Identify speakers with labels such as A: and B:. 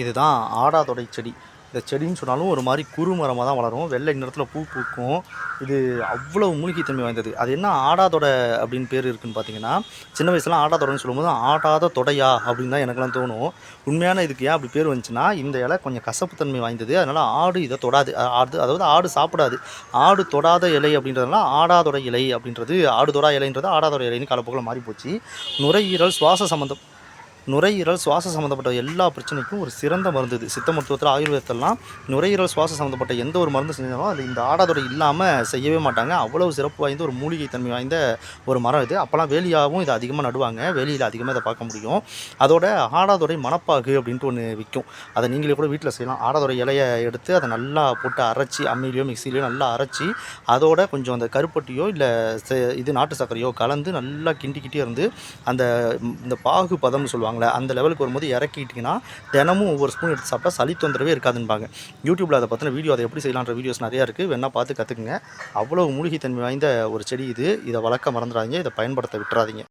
A: இதுதான் ஆடாதொடை செடி. இந்த செடின்னு சொன்னாலும் ஒரு மாதிரி குறுமரமாக தான் வளரும். வெள்ளை நிறத்தில் பூ பூக்கும். இது அவ்வளோ மூலிகைத்தன்மை வாய்ந்தது. அது என்ன ஆடாதொடை அப்படின்னு பேர் இருக்குதுன்னு பார்த்தீங்கன்னா, சின்ன வயசுலாம் ஆடாதொடைன்னு சொல்லும்போது ஆடாத தொடையா அப்படின்னு தான் எனக்குலாம் தோணும். உண்மையான இதுக்கு ஏன் அப்படி பேர் வந்துச்சுன்னா, இந்த இலை கொஞ்சம் கசப்புத்தன்மை வாய்ந்தது. அதனால் ஆடு இதை தொடாது. அதாவது ஆடு சாப்பிடாது. ஆடு தொடாத இலை அப்படின்றதுனால ஆடாதொடை இலை அப்படின்றது, ஆடு தொடா இலைன்றது ஆடாதொடை இலைன்னு காலப்போக்கில் மாறி போச்சு. நுரையீரல் சுவாச சம்மந்தப்பட்ட எல்லா பிரச்சனைக்கும் ஒரு சிறந்த மருந்து இது. சித்த மருத்துவத்தில் ஆயுர்வேதத்திலலாம் நுரையீரல் சுவாச சம்மந்தப்பட்ட எந்த ஒரு மருந்து செஞ்சாலும் அது இந்த ஆடாதொடை இல்லாமல் செய்யவே மாட்டாங்க. அவ்வளவு சிறப்பு வாய்ந்த ஒரு மூலிகை தன்மை வாய்ந்த ஒரு மரம் இது. அப்போலாம் வேலியாகவும் இதை அதிகமாக நடுவாங்க. வேலியில் அதிகமாக இதை பார்க்க முடியும். அதோட ஆடாதொடை மணப்பாகு அப்படின்ட்டு ஒன்று விற்கும். அதை நீங்களே கூட வீட்டில் செய்யலாம். ஆடாதொடை இலையை எடுத்து அதை நல்லா போட்டு அரைச்சி, அம்மிலையோ மிக்சிலையோ நல்லா அரைச்சி, அதோட கொஞ்சம் அந்த கருப்பட்டியோ இல்லை இது நாட்டு சர்க்கரையோ கலந்து நல்லா கிண்டிக்கிட்டே இருந்து அந்த இந்த பாகு பதம்னு சொல்லுவாங்க, அந்த லெவலுக்கு வரும்போது இறக்கிட்டிங்கன்னா தினமும் ஒவ்வொரு ஸ்பூன் எடுத்து சாப்பிட்டா சளி தொந்தரவே இருக்காதுன்பாங்க. யூடியூப்பில் அதை பற்றின வீடியோ, அதை எப்படி செய்யலான்ற வீடியோஸ் நிறையா இருக்குது. வேணால் பார்த்து கற்றுக்குங்க. அவ்வளோ மூலிகைத்தன்மை வாய்ந்த ஒரு செடி இது. இதை வளர்க்க மறந்துடாதீங்க. இதை பயன்படுத்த விட்டுறாதீங்க.